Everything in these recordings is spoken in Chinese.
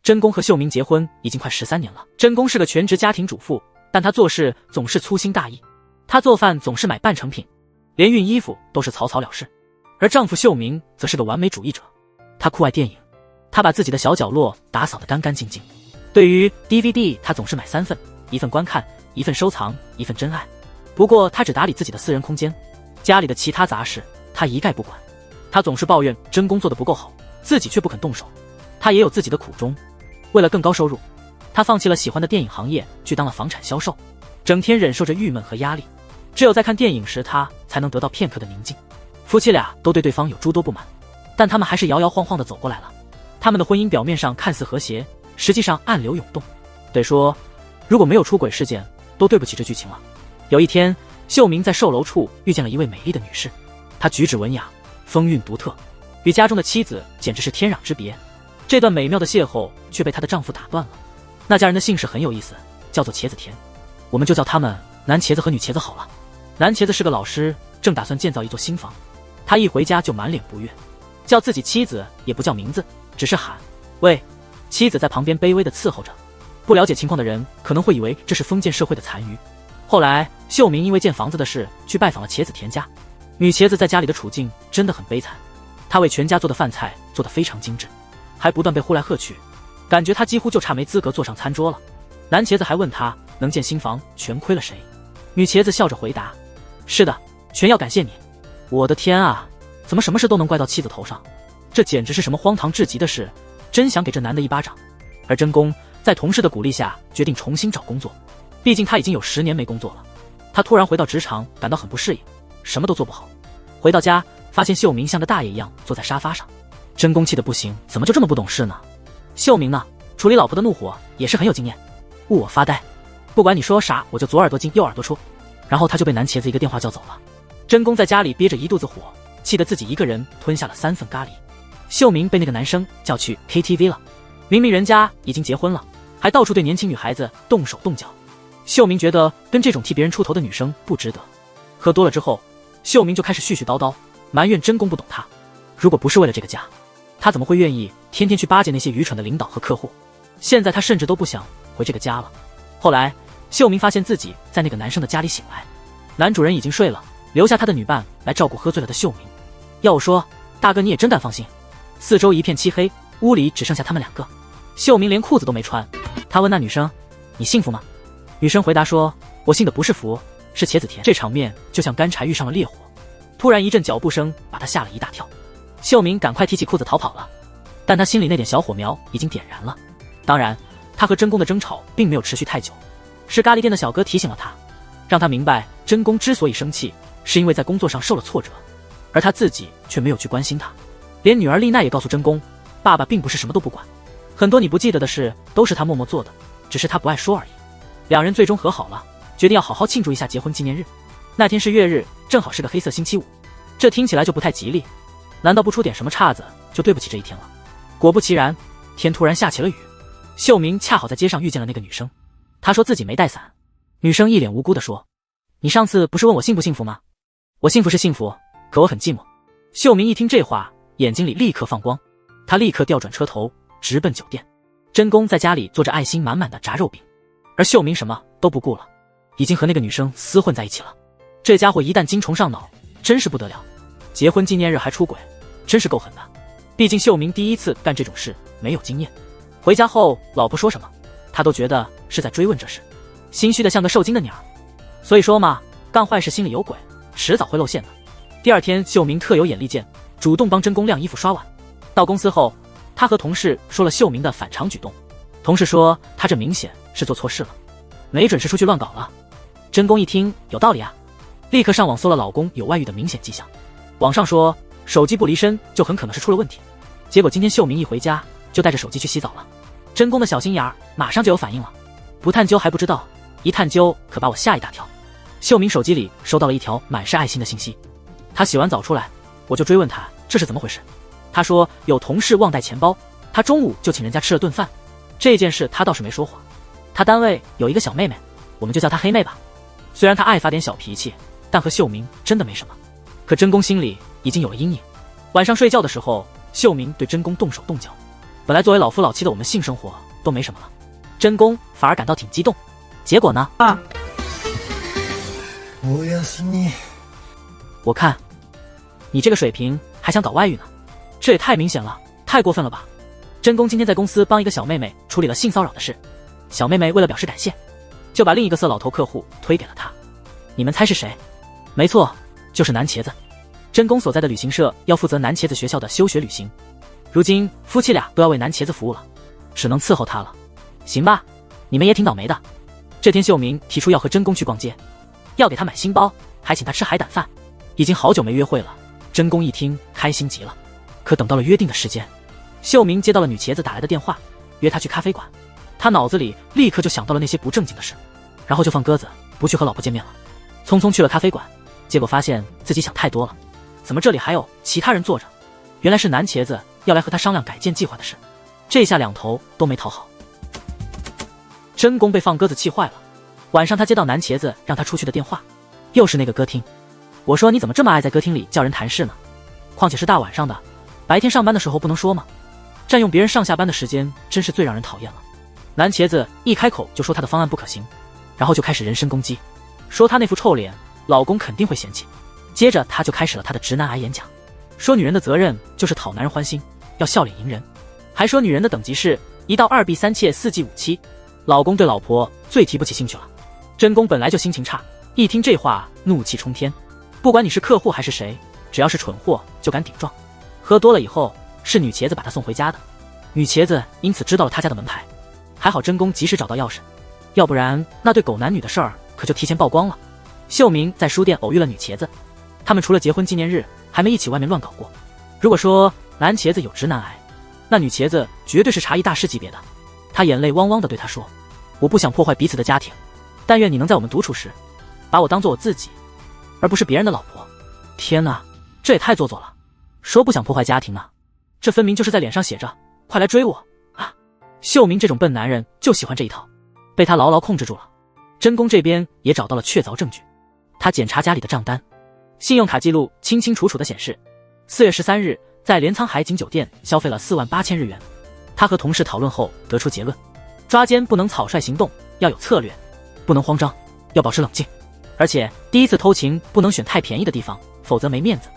真宫和秀明结婚已经快13年了。真宫是个全职家庭主妇，但她做事总是粗心大意。她做饭总是买半成品，连熨衣服都是草草了事。而丈夫秀明则是个完美主义者，他酷爱电影，他把自己的小角落打扫得干干净净。对于 DVD， 他总是买3份，1份观看，1份收藏，1份真爱。不过他只打理自己的私人空间，家里的其他杂事他一概不管。他总是抱怨真宫做得不够好，自己却不肯动手。他也有自己的苦衷，为了更高收入，他放弃了喜欢的电影行业，去当了房产销售，整天忍受着郁闷和压力。只有在看电影时，他才能得到片刻的宁静。夫妻俩都对对方有诸多不满，但他们还是摇摇晃晃地走过来了。他们的婚姻表面上看似和谐，实际上暗流涌动。得说，如果没有出轨事件，都对不起这剧情了。有一天，秀明在售楼处遇见了一位美丽的女士，她举止文雅，风韵独特，与家中的妻子简直是天壤之别。这段美妙的邂逅却被她的丈夫打断了。那家人的姓氏很有意思，叫做茄子田，我们就叫他们男茄子和女茄子好了。男茄子是个老师，正打算建造一座新房，他一回家就满脸不悦，叫自己妻子也不叫名字，只是喊喂。妻子在旁边卑微地伺候着，不了解情况的人可能会以为这是封建社会的残余。后来秀明因为建房子的事去拜访了茄子田家，女茄子在家里的处境真的很悲惨，她为全家做的饭菜做得非常精致，还不断被呼来喝去，感觉她几乎就差没资格坐上餐桌了。男茄子还问她能建新房全亏了谁，女茄子笑着回答，是的，全要感谢你。我的天啊，怎么什么事都能怪到妻子头上，这简直是什么荒唐至极的事，真想给这男的一巴掌。而真宫在同事的鼓励下决定重新找工作，毕竟他已经有10年没工作了。他突然回到职场感到很不适应，什么都做不好。回到家发现秀明像个大爷一样坐在沙发上，真宫气得不行，怎么就这么不懂事呢？秀明呢，处理老婆的怒火也是很有经验，误我发呆，不管你说啥我就左耳朵进右耳朵出。然后他就被男茄子一个电话叫走了。真宫在家里憋着一肚子火，气得自己一个人吞下了3份咖喱。秀明被那个男生叫去 KTV 了，明明人家已经结婚了，还到处对年轻女孩子动手动脚。秀明觉得跟这种替别人出头的女生不值得。喝多了之后，秀明就开始絮絮叨叨，埋怨真宫不懂他。如果不是为了这个家，他怎么会愿意天天去巴结那些愚蠢的领导和客户？现在他甚至都不想回这个家了。后来秀明发现自己在那个男生的家里醒来，男主人已经睡了，留下他的女伴来照顾喝醉了的秀明。要我说，大哥你也真敢放心。四周一片漆黑，屋里只剩下他们2个。秀明连裤子都没穿，他问那女生，你幸福吗？女生回答说，我信的不是福，是茄子田。这场面就像干柴遇上了烈火，突然一阵脚步声把他吓了一大跳。秀明赶快提起裤子逃跑了，但他心里那点小火苗已经点燃了。当然他和真宫的争吵并没有持续太久，是咖喱店的小哥提醒了他，让他明白真宫之所以生气是因为在工作上受了挫折，而他自己却没有去关心他。连女儿丽奈也告诉真宫，爸爸并不是什么都不管，很多你不记得的事都是他默默做的，只是他不爱说而已。2人最终和好了，决定要好好庆祝一下结婚纪念日。那天是月日，正好是个黑色星期五，这听起来就不太吉利，难道不出点什么岔子就对不起这一天了？果不其然，天突然下起了雨。秀明恰好在街上遇见了那个女生，他说自己没带伞。女生一脸无辜地说，你上次不是问我幸不幸福吗？我幸福是幸福，可我很寂寞。秀明一听这话，眼睛里立刻放光，他立刻调转车头直奔酒店。真宫在家里做着爱心满满的炸肉饼，而秀明什么都不顾了，已经和那个女生厮混在一起了。这家伙一旦精虫上脑，真是不得了，结婚纪念日还出轨，真是够狠的。毕竟秀明第一次干这种事，没有经验。回家后老婆说什么他都觉得是在追问这事，心虚的像个受惊的鸟。所以说嘛，干坏事心里有鬼，迟早会露馅的。第二天秀明特有眼力见，主动帮真宫晾衣服刷碗。到公司后，他和同事说了秀明的反常举动，同事说他这明显是做错事了，没准是出去乱搞了。真宫一听有道理啊，立刻上网搜了老公有外遇的明显迹象。网上说手机不离身就很可能是出了问题，结果今天秀明一回家就带着手机去洗澡了。真宫的小心眼儿马上就有反应了，不探究还不知道，一探究可把我吓一大跳。秀明手机里收到了一条满是爱心的信息，他洗完澡出来，我就追问他这是怎么回事。他说有同事忘带钱包，他中午就请人家吃了顿饭。这件事他倒是没说谎，他单位有一个小妹妹，我们就叫她黑妹吧。虽然她爱发点小脾气，但和秀明真的没什么。可真宫心里已经有了阴影，晚上睡觉的时候，秀明对真宫动手动脚，本来作为老夫老妻的我们性生活都没什么了，真宫反而感到挺激动。结果呢？我看你这个水平还想搞外遇呢，这也太明显了，太过分了吧！真宫今天在公司帮一个小妹妹处理了性骚扰的事，小妹妹为了表示感谢，就把另一个色老头客户推给了他。你们猜是谁？没错，就是南茄子。真宫所在的旅行社要负责南茄子学校的休学旅行，如今夫妻俩都要为南茄子服务了，只能伺候他了。行吧，你们也挺倒霉的。这天秀明提出要和真宫去逛街，要给他买新包，还请他吃海胆饭。已经好久没约会了，真宫一听开心极了。可等到了约定的时间，秀明接到了女茄子打来的电话，约他去咖啡馆。他脑子里立刻就想到了那些不正经的事，然后就放鸽子不去和老婆见面了，匆匆去了咖啡馆。结果发现自己想太多了，怎么这里还有其他人坐着？原来是南茄子要来和他商量改建计划的事，这下两头都没讨好。真宫被放鸽子气坏了。晚上他接到南茄子让他出去的电话，又是那个歌厅。我说你怎么这么爱在歌厅里叫人谈事呢？况且是大晚上的，白天上班的时候不能说吗？占用别人上下班的时间真是最让人讨厌了。南茄子一开口就说他的方案不可行，然后就开始人身攻击，说他那副臭脸老公肯定会嫌弃。接着他就开始了他的直男癌演讲，说女人的责任就是讨男人欢心，要笑脸迎人，还说女人的等级是1到2 B 3妾4季5妻，老公对老婆最提不起兴趣了。真宫本来就心情差，一听这话怒气冲天，不管你是客户还是谁，只要是蠢货就敢顶撞。喝多了以后是女茄子把他送回家的，女茄子因此知道了他家的门牌，还好真宫及时找到钥匙，要不然那对狗男女的事儿可就提前曝光了。秀明在书店偶遇了女茄子，他们除了结婚纪念日还没一起外面乱搞过。如果说男茄子有直男癌，那女茄子绝对是茶艺大师级别的。她眼泪汪汪地对他说，我不想破坏彼此的家庭，但愿你能在我们独处时把我当做我自己，而不是别人的老婆。天哪，这也太做作了，说不想破坏家庭呢，这分明就是在脸上写着快来追我啊！秀明这种笨男人就喜欢这一套，被他牢牢控制住了。真宫这边也找到了确凿证据，他检查家里的账单，信用卡记录清清楚楚地显示4月13日在镰仓海景酒店消费了48000日元。他和同事讨论后得出结论，抓奸不能草率行动，要有策略，不能慌张，要保持冷静，而且第一次偷情不能选太便宜的地方，否则没面子，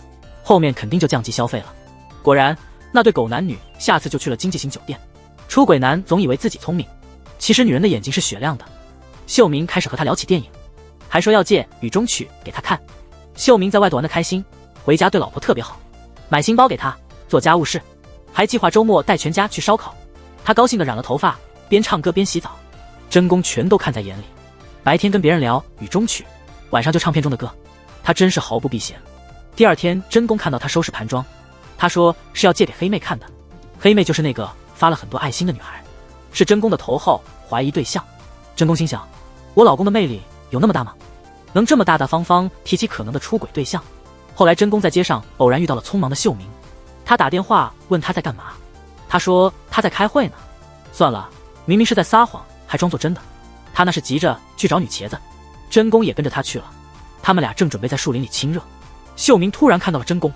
后面肯定就降级消费了。果然那对狗男女下次就去了经济型酒店。出轨男总以为自己聪明，其实女人的眼睛是雪亮的。秀明开始和他聊起电影，还说要借《雨中曲》给他看。秀明在外头玩得开心，回家对老婆特别好，买新包给他，做家务事，还计划周末带全家去烧烤。他高兴地染了头发，边唱歌边洗澡。真宫全都看在眼里，白天跟别人聊《雨中曲》，晚上就唱片中的歌，他真是毫不避嫌。第二天真宫看到他收拾盘庄，他说是要借给黑妹看的。黑妹就是那个发了很多爱心的女孩，是真宫的头号怀疑对象。真宫心想，我老公的魅力有那么大吗？能这么大大方方提起可能的出轨对象？后来真宫在街上偶然遇到了匆忙的秀明，他打电话问他在干嘛，他说他在开会呢。算了，明明是在撒谎还装作真的，他那是急着去找女茄子。真宫也跟着他去了，他们俩正准备在树林里亲热，秀明突然看到了真宫，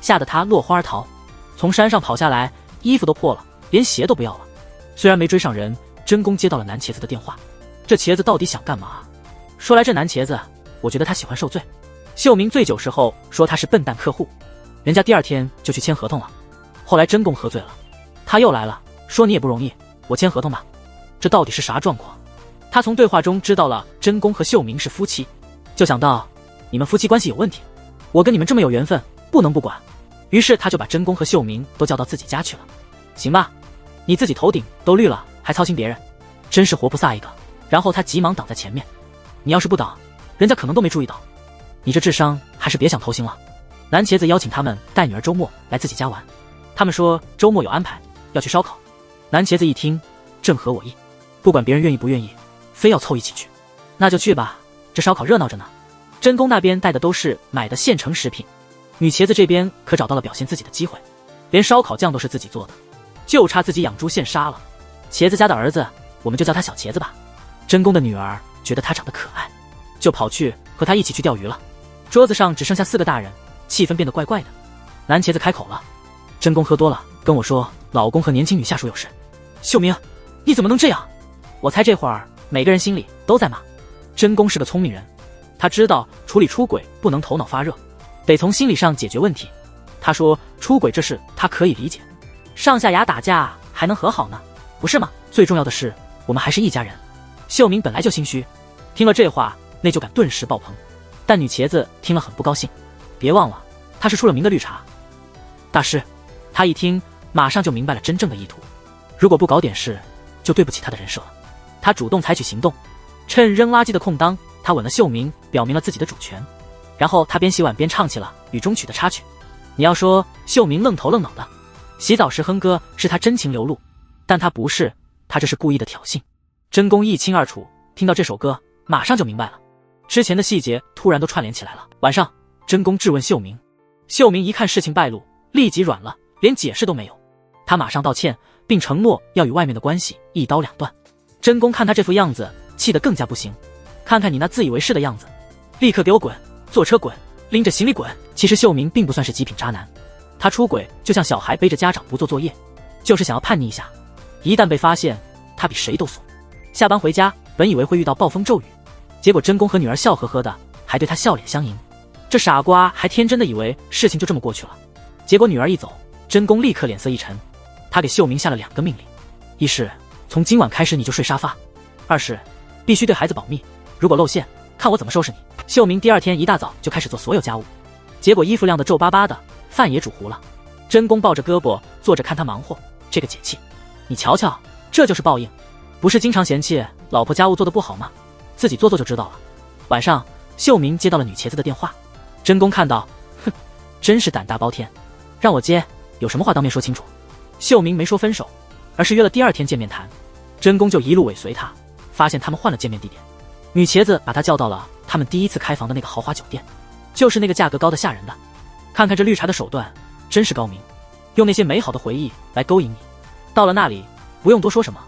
吓得他落荒而逃，从山上跑下来，衣服都破了，连鞋都不要了。虽然没追上人，真宫接到了男茄子的电话，这茄子到底想干嘛？说来这男茄子，我觉得他喜欢受罪。秀明醉酒时候说他是笨蛋客户，人家第二天就去签合同了。后来真宫喝醉了，他又来了，说你也不容易，我签合同吧。这到底是啥状况？他从对话中知道了真宫和秀明是夫妻，就想到你们夫妻关系有问题，我跟你们这么有缘分，不能不管。于是他就把真宫和秀明都叫到自己家去了。行吧，你自己头顶都绿了还操心别人，真是活不飒一个。然后他急忙挡在前面，你要是不挡，人家可能都没注意到，你这智商还是别想偷腥了。男茄子邀请他们带女儿周末来自己家玩，他们说周末有安排，要去烧烤。男茄子一听正合我意，不管别人愿意不愿意，非要凑一起去。那就去吧，这烧烤热闹着呢。真宫那边带的都是买的现成食品，女茄子这边可找到了表现自己的机会，连烧烤酱都是自己做的，就差自己养猪现杀了。茄子家的儿子，我们就叫他小茄子吧。真宫的女儿觉得他长得可爱，就跑去和他一起去钓鱼了。桌子上只剩下4个大人，气氛变得怪怪的。男茄子开口了，真宫喝多了，跟我说老公和年轻女下属有事。秀明，你怎么能这样？我猜这会儿每个人心里都在骂。真宫是个聪明人，他知道处理出轨不能头脑发热，得从心理上解决问题。他说出轨这事他可以理解，上下牙打架还能和好呢，不是吗？最重要的是我们还是一家人。秀明本来就心虚，听了这话内疚感顿时爆棚。但女茄子听了很不高兴，别忘了她是出了名的绿茶。大师，她一听马上就明白了真正的意图，如果不搞点事就对不起她的人设了。她主动采取行动，趁扔垃圾的空当，她吻了秀明，表明了自己的主权。然后她边洗碗边唱起了雨中曲的插曲。你要说秀明愣头愣脑的，洗澡时哼歌是她真情流露，但她不是，她这是故意的挑衅。真宫一清二楚，听到这首歌马上就明白了，之前的细节突然都串联起来了。晚上，真宫质问秀明，秀明一看事情败露，立即软了，连解释都没有。他马上道歉，并承诺要与外面的关系一刀两断。真宫看他这副样子，气得更加不行。看看你那自以为是的样子，立刻给我滚，坐车滚，拎着行李滚。其实秀明并不算是极品渣男，他出轨就像小孩背着家长不做作业，就是想要叛逆一下。一旦被发现，他比谁都怂。下班回家，本以为会遇到暴风骤雨，结果真宫和女儿笑呵呵的，还对他笑脸相迎。这傻瓜还天真的以为事情就这么过去了。结果女儿一走，真宫立刻脸色一沉，他给秀明下了2个命令：一是从今晚开始你就睡沙发；二是必须对孩子保密，如果露馅，看我怎么收拾你。秀明第2天一大早就开始做所有家务，结果衣服晾得皱巴巴的，饭也煮糊了。真宫抱着胳膊坐着看他忙活，这个解气。你瞧瞧，这就是报应。不是经常嫌弃老婆家务做得不好吗？自己做做就知道了。晚上，秀明接到了女茄子的电话，真宫看到，哼，真是胆大包天，让我接，有什么话当面说清楚。秀明没说分手，而是约了第2天见面谈。真宫就一路尾随他，发现他们换了见面地点。女茄子把他叫到了他们第1次开房的那个豪华酒店，就是那个价格高的吓人的。看看这绿茶的手段，真是高明，用那些美好的回忆来勾引你。到了那里，不用多说什么，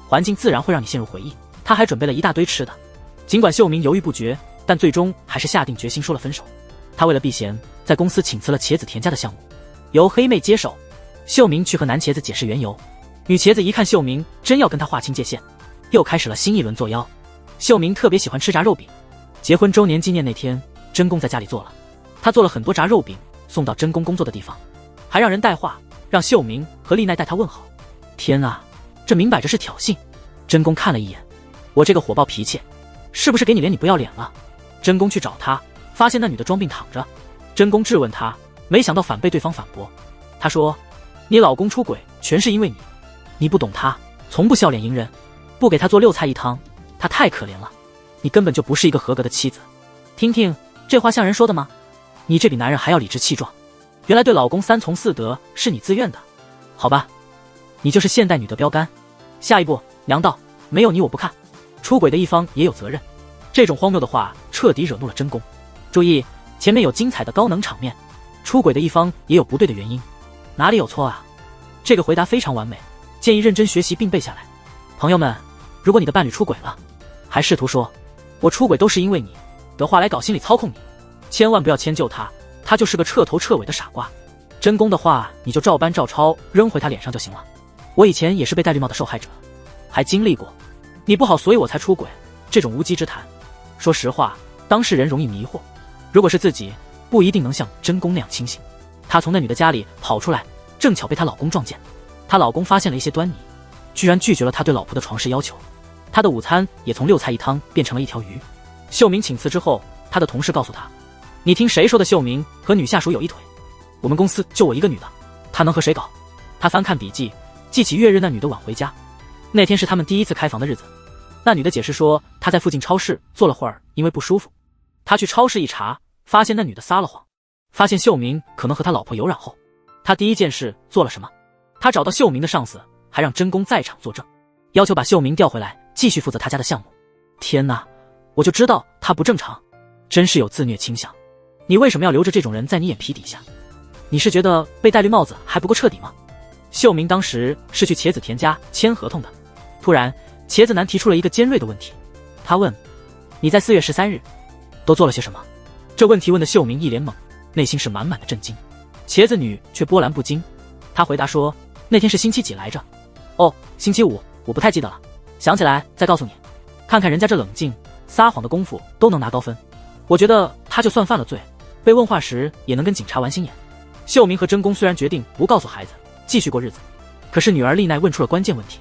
环境自然会让你陷入回忆。他还准备了一大堆吃的。尽管秀明犹豫不决，但最终还是下定决心说了分手。他为了避嫌，在公司请辞了茄子田家的项目，由黑妹接手。秀明去和男茄子解释缘由，女茄子一看秀明真要跟他划清界限，又开始了新一轮作妖。秀明特别喜欢吃炸肉饼，结婚周年纪念那天，真宫在家里做了，他做了很多炸肉饼送到真宫工作的地方，还让人带话，让秀明和丽奈带他问好。天啊，这明摆着是挑衅。真宫看了一眼，我这个火爆脾气，是不是给你脸你不要脸了？真宫去找他，发现那女的装病躺着。真宫质问他，没想到反被对方反驳。他说，你老公出轨全是因为你，你不懂他，从不笑脸迎人，不给他做6菜1汤，他太可怜了，你根本就不是一个合格的妻子。听听这话像人说的吗？你这比男人还要理直气壮。原来对老公3从4德是你自愿的，好吧，你就是现代女的标杆。下一步，娘道，没有你我不看，出轨的一方也有责任。这种荒谬的话彻底惹怒了真宫。注意，前面有精彩的高能场面，出轨的一方也有不对的原因，哪里有错啊？这个回答非常完美，建议认真学习并背下来。朋友们，如果你的伴侣出轨了，还试图说我出轨都是因为你的话来搞心理操控你，千万不要迁就他，他就是个彻头彻尾的傻瓜。真宫的话你就照搬照抄扔回他脸上就行了。我以前也是被戴绿帽的受害者，还经历过你不好所以我才出轨，这种无稽之谈，说实话当事人容易迷惑，如果是自己不一定能像真宫那样清醒。她从那女的家里跑出来，正巧被她老公撞见，她老公发现了一些端倪，居然拒绝了她对老婆的床事要求，她的午餐也从6菜1汤变成了1条鱼。秀明请辞之后，她的同事告诉她，你听谁说的秀明和女下属有一腿，我们公司就我一个女的，她能和谁搞？她翻看笔记，记起月日那女的晚回家，那天是他们第1次开房的日子。那女的解释说，她在附近超市坐了会儿，因为不舒服。她去超市一查，发现那女的撒了谎，发现秀明可能和他老婆有染后。他第1件事做了什么？他找到秀明的上司，还让真宫在场作证，要求把秀明调回来继续负责他家的项目。天哪，我就知道他不正常，真是有自虐倾向。你为什么要留着这种人在你眼皮底下？你是觉得被戴绿帽子还不够彻底吗？秀明当时是去茄子田家签合同的，突然茄子男提出了一个尖锐的问题，他问，你在4月13日都做了些什么？这问题问的秀明一脸懵，内心是满满的震惊。茄子女却波澜不惊，她回答说，那天是星期几来着？哦，星期五，我不太记得了，想起来再告诉你。看看人家这冷静撒谎的功夫都能拿高分，我觉得他就算犯了罪，被问话时也能跟警察玩心眼。秀明和真宫虽然决定不告诉孩子，继续过日子，可是女儿丽奈问出了关键问题：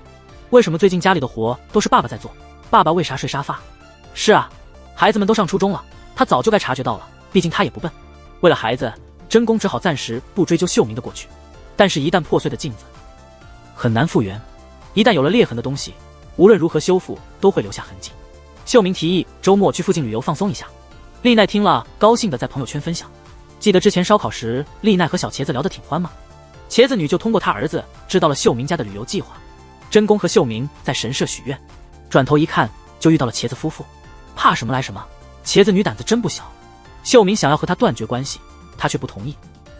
为什么最近家里的活都是爸爸在做？爸爸为啥睡沙发？是啊，孩子们都上初中了，他早就该察觉到了，毕竟他也不笨。为了孩子，真宫只好暂时不追究秀明的过去，但是一旦破碎的镜子很难复原，一旦有了裂痕的东西，无论如何修复都会留下痕迹。秀明提议周末去附近旅游放松一下，丽奈听了高兴地在朋友圈分享。记得之前烧烤时，丽奈和小茄子聊得挺欢吗？茄子女就通过她儿子知道了秀明家的旅游计划。真宫和秀明在神社许愿，转头一看就遇到了茄子夫妇。怕什么来什么，茄子女胆子真不小。秀明想要和她断绝关系，她却不同意，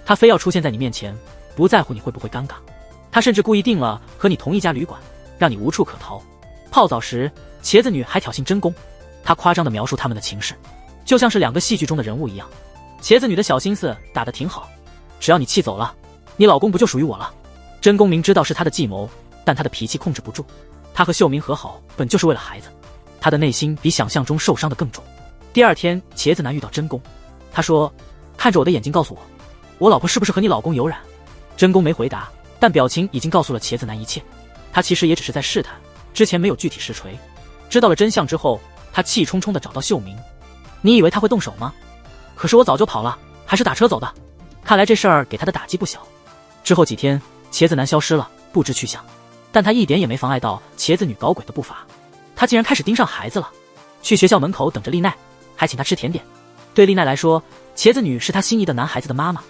她非要出现在你面前，不在乎你会不会尴尬。她甚至故意订了和你同一家旅馆，让你无处可逃。泡澡时，茄子女还挑衅真宫，她夸张地描述他们的情事，就像是两个戏剧中的人物一样。茄子女的小心思打得挺好，只要你气走了，你老公不就属于我了？真宫明知道是他的计谋，但他的脾气控制不住。他和秀明和好本就是为了孩子，他的内心比想象中受伤的更重。第二天，茄子男遇到真宫，他说：看着我的眼睛告诉我，我老婆是不是和你老公有染？真宫没回答，但表情已经告诉了茄子男一切。他其实也只是在试探，之前没有具体实锤。知道了真相之后，他气冲冲地找到秀明。你以为他会动手吗？可是我早就跑了，还是打车走的。看来这事儿给他的打击不小。之后几天，茄子男消失了，不知去向，但他一点也没妨碍到茄子女搞鬼的步伐。他竟然开始盯上孩子了，去学校门口等着丽奈，还请她吃甜点。对丽奈来说，茄子女是她心仪的男孩子的妈妈，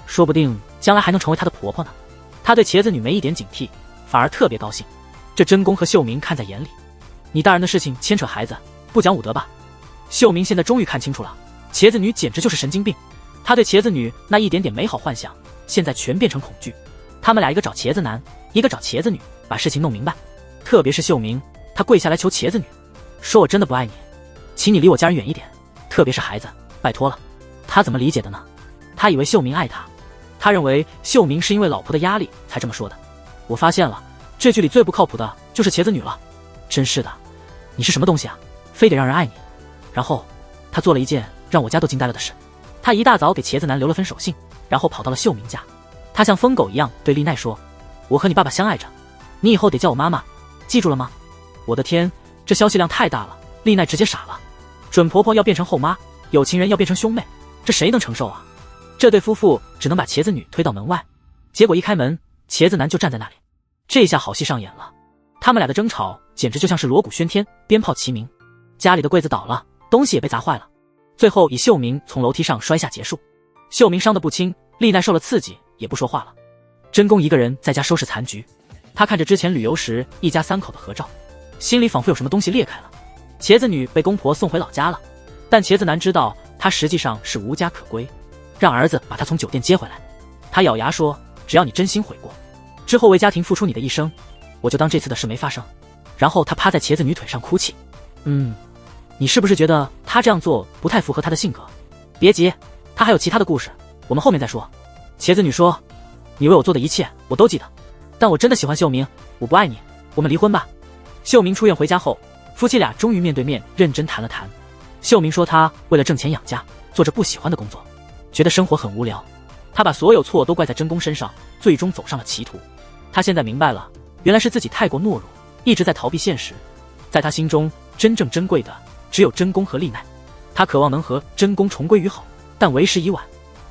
说不定将来还能成为她的婆婆呢。她对茄子女没一点警惕，反而特别高兴。这真宫和秀明看在眼里，你大人的事情牵扯孩子，不讲武德吧？秀明现在终于看清楚了，茄子女简直就是神经病。他对茄子女那一点点美好幻想，现在全变成恐惧。他们俩一个找茄子男，一个找茄子女，把事情弄明白。特别是秀明，他跪下来求茄子女，说我真的不爱你，请你离我家人远一点，特别是孩子，拜托了。他怎么理解的呢？他以为秀明爱他，他认为秀明是因为老婆的压力才这么说的。我发现了，这剧里最不靠谱的就是茄子女了。真是的，你是什么东西啊，非得让人爱你？然后他做了一件让我家都惊呆了的事，他一大早给茄子男留了分手信，然后跑到了秀明家。他像疯狗一样对丽奈说：我和你爸爸相爱着，你以后得叫我妈妈，记住了吗？我的天，这消息量太大了，丽奈直接傻了。准婆婆要变成后妈，有情人要变成兄妹，这谁能承受啊？这对夫妇只能把茄子女推到门外，结果一开门，茄子男就站在那里。这下好戏上演了，他们俩的争吵简直就像是锣鼓喧天，鞭炮齐鸣。家里的柜子倒了，东西也被砸坏了，最后以秀明从楼梯上摔下结束。秀明伤得不轻，丽奈受了刺激也不说话了。真宫一个人在家收拾残局，他看着之前旅游时一家三口的合照，心里仿佛有什么东西裂开了。茄子女被公婆送回老家了，但茄子男知道他实际上是无家可归，让儿子把他从酒店接回来。他咬牙说：只要你真心悔过，之后为家庭付出你的一生，我就当这次的事没发生。然后他趴在茄子女腿上哭泣。你是不是觉得他这样做不太符合他的性格？别急，他还有其他的故事，我们后面再说。茄子女说：你为我做的一切我都记得，但我真的喜欢秀明，我不爱你，我们离婚吧。秀明出院回家后，夫妻俩终于面对面认真谈了谈。秀明说他为了挣钱养家，做着不喜欢的工作，觉得生活很无聊，他把所有错都怪在真宫身上，最终走上了歧途。他现在明白了，原来是自己太过懦弱，一直在逃避现实。在他心中真正珍贵的只有真宫和丽奈，他渴望能和真宫重归于好，但为时已晚。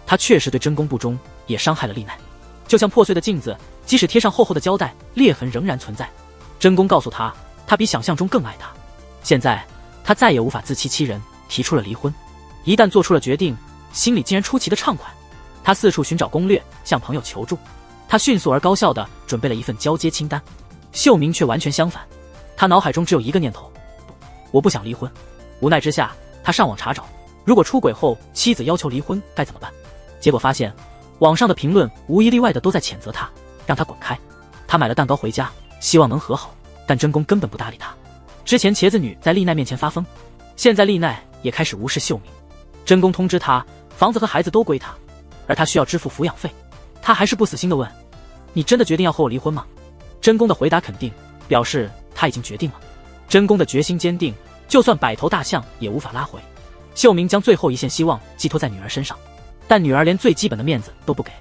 他确实对真宫不忠，也伤害了丽奈。就像破碎的镜子，即使贴上厚厚的胶带，裂痕仍然存在。真宫告诉他，他比想象中更爱他。现在他再也无法自欺欺人，提出了离婚。一旦做出了决定，心里竟然出奇的畅快。他四处寻找攻略，向朋友求助。他迅速而高效地准备了一份交接清单。秀明却完全相反，他脑海中只有一个念头：我不想离婚。无奈之下，他上网查找，如果出轨后妻子要求离婚该怎么办。结果发现网上的评论无一例外的都在谴责他，让他滚开。他买了蛋糕回家，希望能和好，但真宫根本不搭理他。之前茄子女在丽奈面前发疯，现在丽奈也开始无视秀明。真宫通知他，房子和孩子都归他，而他需要支付抚养费。他还是不死心的问：你真的决定要和我离婚吗？真宫的回答肯定，表示他已经决定了。真宫的决心坚定，就算百头大象也无法拉回。秀明将最后一线希望寄托在女儿身上，但女儿连最基本的面子都不给。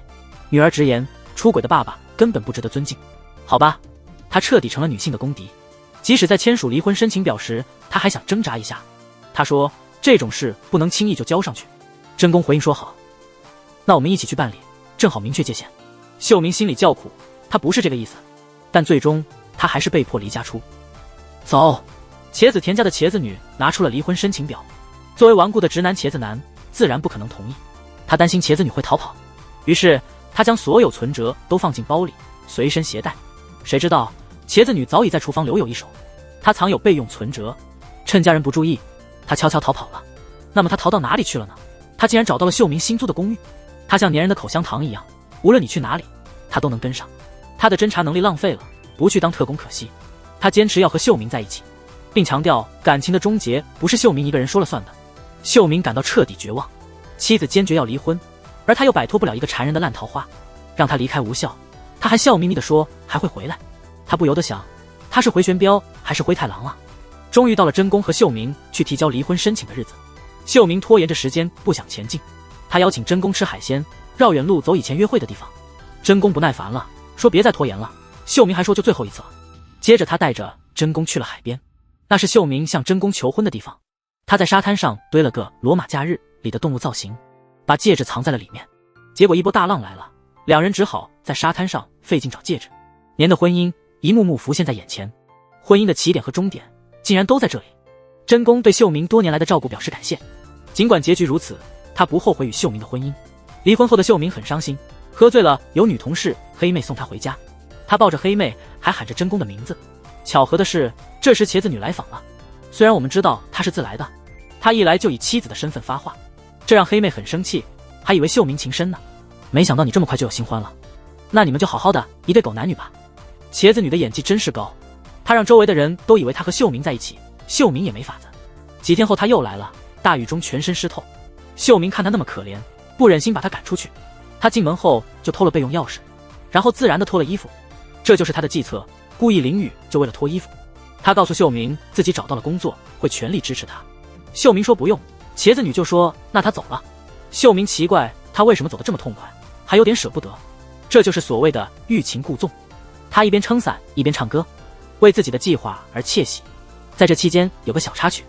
女儿直言，出轨的爸爸根本不值得尊敬。好吧，他彻底成了女性的公敌。即使在签署离婚申请表时，他还想挣扎一下。他说这种事不能轻易就交上去。真宫回应说好，那我们一起去办理，正好明确界限。秀明心里叫苦，他不是这个意思，但最终他还是被迫离家出走。茄子田家的茄子女拿出了离婚申请表，作为顽固的直男茄子男自然不可能同意，他担心茄子女会逃跑，于是他将所有存折都放进包里随身携带。谁知道茄子女早已在厨房留有一手，她藏有备用存折，趁家人不注意，她悄悄逃跑了。那么她逃到哪里去了呢？她竟然找到了秀明新租的公寓。她像粘人的口香糖一样，无论你去哪里她都能跟上。她的侦查能力浪费了，不去当特工可惜。她坚持要和秀明在一起，并强调感情的终结不是秀明一个人说了算的。秀明感到彻底绝望，妻子坚决要离婚，而他又摆脱不了一个缠人的烂桃花，让他离开无效，他还笑眯眯地说还会回来。他不由得想，他是回旋镖还是灰太狼啊？终于到了真宫和秀明去提交离婚申请的日子。秀明拖延着时间不想前进，他邀请真宫吃海鲜，绕远路走以前约会的地方。真宫不耐烦了，说别再拖延了。秀明还说就最后一次了。接着他带着真宫去了海边，那是秀明向真宫求婚的地方。他在沙滩上堆了个罗马假日里的动物造型，把戒指藏在了里面。结果一波大浪来了，两人只好在沙滩上费劲找戒指。年的婚姻一幕幕浮现在眼前，婚姻的起点和终点竟然都在这里。真宫对秀明多年来的照顾表示感谢，尽管结局如此，他不后悔与秀明的婚姻。离婚后的秀明很伤心，喝醉了有女同事黑妹送他回家，他抱着黑妹还喊着真宫的名字。巧合的是，这时茄子女来访了。虽然我们知道她是自来的，她一来就以妻子的身份发话，这让黑妹很生气，还以为秀明情深呢，没想到你这么快就有新欢了，那你们就好好的一对狗男女吧。茄子女的演技真是高，她让周围的人都以为她和秀明在一起，秀明也没法子。几天后她又来了，大雨中全身湿透，秀明看她那么可怜，不忍心把她赶出去，他进门后就偷了备用钥匙，然后自然的脱了衣服，这就是他的计策，故意淋雨就为了脱衣服。他告诉秀明自己找到了工作，会全力支持他。秀明说不用，茄子女就说那他走了。秀明奇怪他为什么走得这么痛快，还有点舍不得，这就是所谓的欲擒故纵。他一边撑伞一边唱歌，为自己的计划而窃喜。在这期间有个小插曲，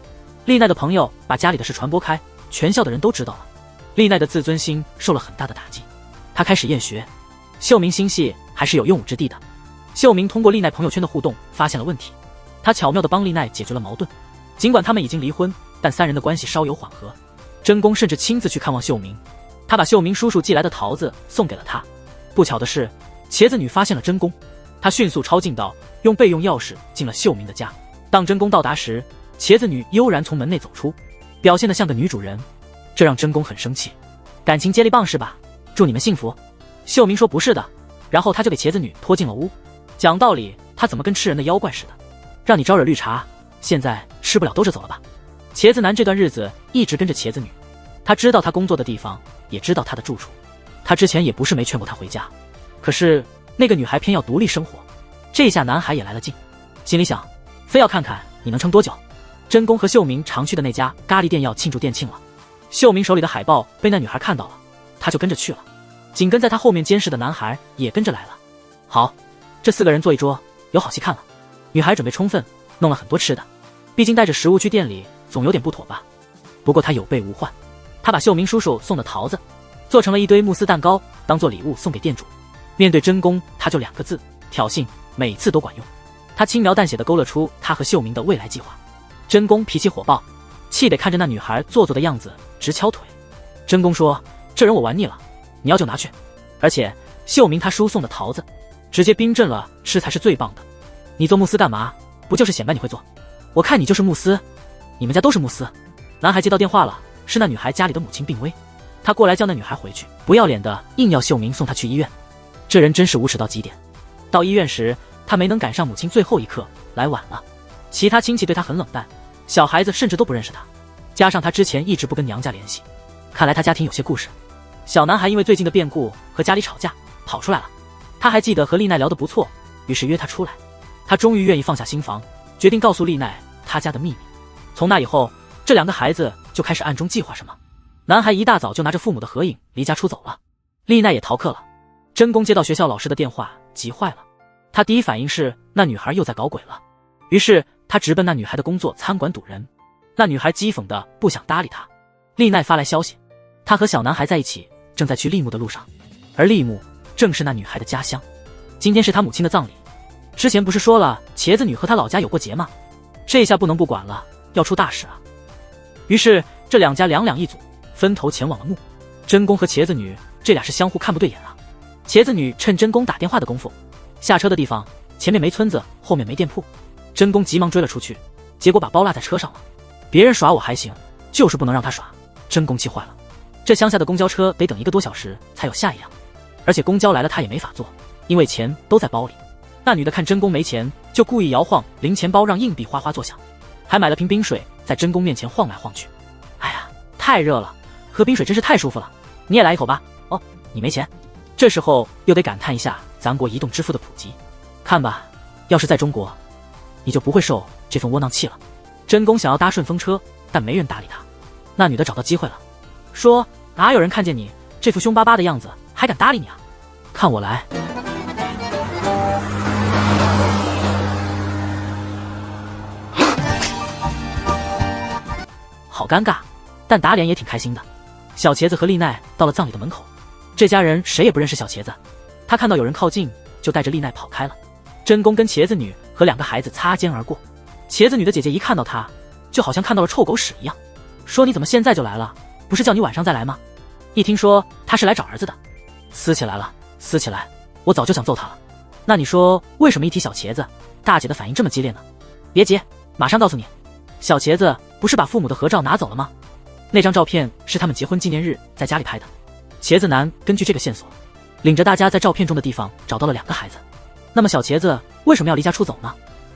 丽奈的朋友把家里的事传播开，全校的人都知道了，丽奈的自尊心受了很大的打击，她开始厌学。秀明心细还是有用武之地的，秀明通过丽奈朋友圈的互动发现了问题，他巧妙地帮丽奈解决了矛盾。尽管他们已经离婚，但三人的关系稍有缓和。真宫甚至亲自去看望秀明，他把秀明叔叔寄来的桃子送给了他。不巧的是，茄子女发现了真宫，她迅速抄近道，用备用钥匙进了秀明的家。当真宫到达时，茄子女悠然从门内走出，表现得像个女主人，这让真宫很生气。感情接力棒是吧？祝你们幸福。秀明说不是的，然后他就给茄子女拖进了屋。讲道理，他怎么跟吃人的妖怪似的？让你招惹绿茶，现在吃不了兜着走了吧？茄子男这段日子一直跟着茄子女，他知道他工作的地方，也知道他的住处。他之前也不是没劝过他回家，可是那个女孩偏要独立生活，这下男孩也来了劲，心里想，非要看看你能撑多久。真宫和秀明常去的那家咖喱店要庆祝店庆了，秀明手里的海报被那女孩看到了，他就跟着去了。紧跟在他后面监视的男孩也跟着来了。好，这4个人坐一桌，有好戏看了。女孩准备充分，弄了很多吃的，毕竟带着食物去店里总有点不妥吧。不过她有备无患，她把秀明叔叔送的桃子做成了一堆慕斯蛋糕，当做礼物送给店主。面对真宫，他就2个字：挑衅，每次都管用。他轻描淡写地勾勒出他和秀明的未来计划。真宫脾气火爆，气得看着那女孩做作的样子直敲腿。真宫说，这人我玩腻了，你要就拿去，而且秀明他叔送的桃子直接冰镇了吃才是最棒的。你做慕斯干嘛？不就是显摆你会做？我看你就是慕斯，你们家都是慕斯。男孩接到电话了，是那女孩家里的母亲病危，他过来叫那女孩回去，不要脸的硬要秀明送她去医院。这人真是无耻到极点。到医院时，他没能赶上母亲最后一刻，来晚了。其他亲戚对他很冷淡，小孩子甚至都不认识他，加上他之前一直不跟娘家联系，看来他家庭有些故事。小男孩因为最近的变故和家里吵架跑出来了，他还记得和丽奈聊得不错，于是约她出来。他终于愿意放下心防，决定告诉丽奈他家的秘密。从那以后，这两个孩子就开始暗中计划什么。男孩一大早就拿着父母的合影离家出走了，丽奈也逃课了。真宫接到学校老师的电话，急坏了。他第一反应是那女孩又在搞鬼了，于是他直奔那女孩的工作餐馆堵人。那女孩讥讽的不想搭理他。丽奈发来消息，他和小男孩在一起，正在去立木的路上，而立木正是那女孩的家乡。今天是他母亲的葬礼，之前不是说了茄子女和他老家有过节吗？这下不能不管了，要出大事啊！于是这两家两两一组，分头前往了墓。真宫和茄子女这俩是相互看不对眼啊。茄子女趁真宫打电话的功夫，下车的地方前面没村子，后面没店铺。真宫急忙追了出去，结果把包落在车上了。别人耍我还行，就是不能让他耍。真宫气坏了，这乡下的公交车得等1个多小时才有下一辆，而且公交来了他也没法坐，因为钱都在包里。那女的看真宫没钱，就故意摇晃零钱包，让硬币哗哗作响，还买了瓶冰水在真宫面前晃来晃去。哎呀，太热了，喝冰水真是太舒服了，你也来一口吧。哦，你没钱。这时候又得感叹一下咱国移动支付的普及，看吧，要是在中国，你就不会受这份窝囊气了。真宫想要搭顺风车，但没人搭理他。那女的找到机会了，说哪有人看见你这副凶巴巴的样子还敢搭理你啊？看我来。好尴尬，但打脸也挺开心的。小茄子和丽奈到了葬礼的门口，这家人谁也不认识小茄子，他看到有人靠近，就带着丽奈跑开了。真宫跟茄子女和两个孩子擦肩而过，茄子女的姐姐一看到他，就好像看到了臭狗屎一样，说你怎么现在就来了？不是叫你晚上再来吗？一听说他是来找儿子的，撕起来了，撕起来！我早就想揍他了。那你说为什么一提小茄子，大姐的反应这么激烈呢？别急，马上告诉你。小茄子不是把父母的合照拿走了吗？那张照片是他们结婚纪念日在家里拍的。茄子男根据这个线索，领着大家在照片中的地方找到了2个孩子。那么小茄子为什么要离家出走呢？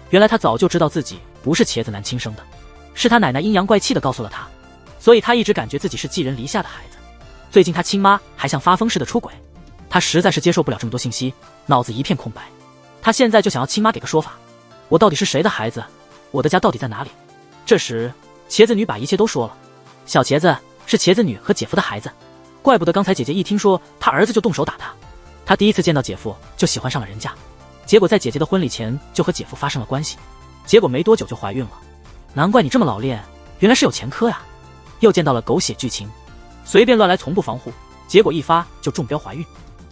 原来他早就知道自己不是茄子男亲生的，是他奶奶阴阳怪气的告诉了他，所以他一直感觉自己是寄人篱下的孩子。最近他亲妈还像发疯似的出轨，他实在是接受不了这么多信息，脑子一片空白。他现在就想要亲妈给个说法，我到底是谁的孩子？我的家到底在哪里？这时茄子女把一切都说了，小茄子是茄子女和姐夫的孩子，怪不得刚才姐姐一听说他儿子就动手打他。他第一次见到姐夫就喜欢上了人家，结果在姐姐的婚礼前就和姐夫发生了关系，结果没多久就怀孕了。难怪你这么老练，原来是有前科呀。又见到了狗血剧情，随便乱来从不防护，结果一发就中标怀孕。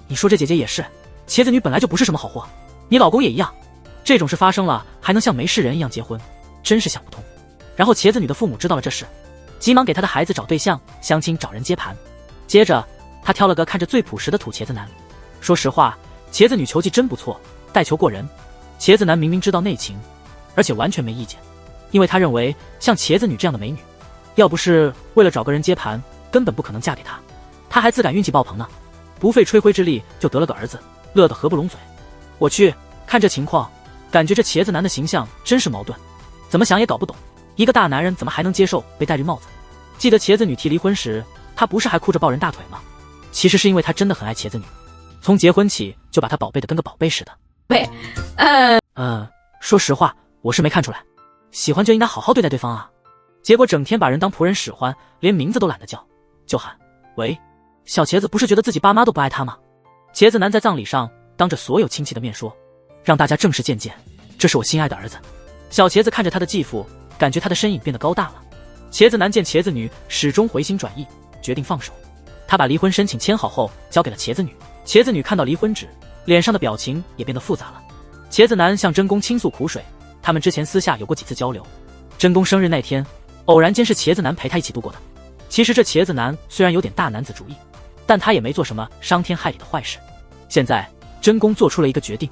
你说这姐姐也是，茄子女本来就不是什么好货，你老公也一样，这种事发生了还能像没事人一样结婚，真是想不通。然后茄子女的父母知道了这事，急忙给他的孩子找对象，相亲找人接盘。接着他挑了个看着最朴实的土茄子男。说实话，茄子女球技真不错，带球过人。茄子男明明知道内情，而且完全没意见，因为他认为像茄子女这样的美女，要不是为了找个人接盘，根本不可能嫁给他。他还自感运气爆棚呢，不费吹灰之力就得了个儿子，乐得合不拢嘴。我去，看这情况，感觉这茄子男的形象真是矛盾，怎么想也搞不懂，一个大男人怎么还能接受被戴绿帽子？记得茄子女提离婚时，他不是还哭着抱人大腿吗？其实是因为他真的很爱茄子女，从结婚起就把她宝贝的跟个宝贝似的。说实话，我是没看出来，喜欢就应该好好对待对方啊。结果整天把人当仆人使唤，连名字都懒得叫，就喊喂。小茄子不是觉得自己爸妈都不爱他吗？茄子男在葬礼上当着所有亲戚的面说，让大家正式见见，这是我心爱的儿子。小茄子看着他的继父，感觉他的身影变得高大了。茄子男见茄子女始终回心转意，决定放手。他把离婚申请签好后交给了茄子女。茄子女看到离婚纸，脸上的表情也变得复杂了。茄子男向真宫倾诉苦水，他们之前私下有过几次交流。真宫生日那天，偶然间是茄子男陪他一起度过的。其实这茄子男虽然有点大男子主义，但他也没做什么伤天害理的坏事。现在真宫做出了一个决定，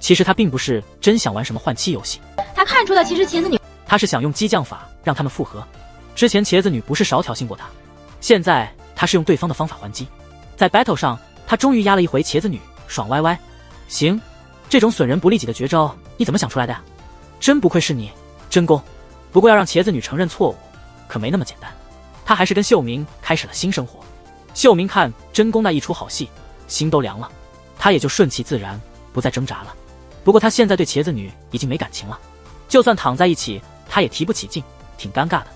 其实他并不是真想玩什么换妻游戏，他看出了其实茄子女他是想用激将法让他们复合。之前茄子女不是少挑衅过他，现在他是用对方的方法还击。在 battle 上，他终于压了一回茄子女，爽歪歪。行，这种损人不利己的绝招你怎么想出来的呀？真不愧是你，真宫。不过要让茄子女承认错误，可没那么简单。他还是跟秀明开始了新生活。秀明看真宫那一出好戏，心都凉了。他也就顺其自然，不再挣扎了。不过他现在对茄子女已经没感情了，就算躺在一起，他也提不起劲，挺尴尬的。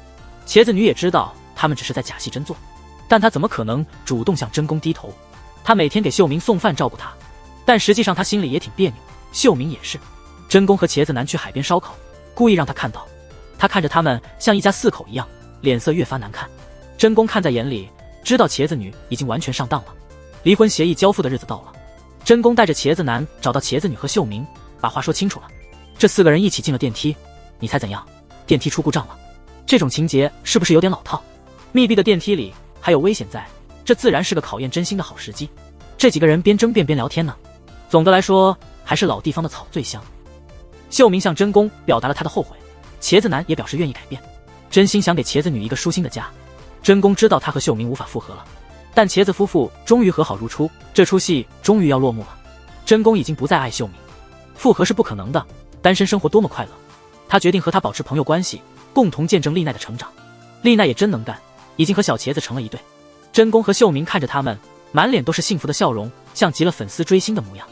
茄子女也知道他们只是在假戏真做，但他怎么可能主动向真宫低头？他每天给秀明送饭照顾他，但实际上他心里也挺别扭。秀明也是。真宫和茄子男去海边烧烤，故意让他看到。他看着他们像一家四口一样，脸色越发难看。真宫看在眼里，知道茄子女已经完全上当了。离婚协议交付的日子到了，真宫带着茄子男找到茄子女和秀明，把话说清楚了。这4个人一起进了电梯，你猜怎样？电梯出故障了。这种情节是不是有点老套？密闭的电梯里还有危险在，这自然是个考验真心的好时机。这几个人边争辩边聊天呢。总的来说，还是老地方的草最香。秀明向真宫表达了他的后悔，茄子男也表示愿意改变，真心想给茄子女一个舒心的家。真宫知道他和秀明无法复合了，但茄子夫妇终于和好如初，这出戏终于要落幕了。真宫已经不再爱秀明，复合是不可能的，单身生活多么快乐。他决定和他保持朋友关系，共同见证丽奈的成长。丽奈也真能干，已经和小茄子成了一对。真宫和秀明看着他们，满脸都是幸福的笑容，像极了粉丝追星的模样。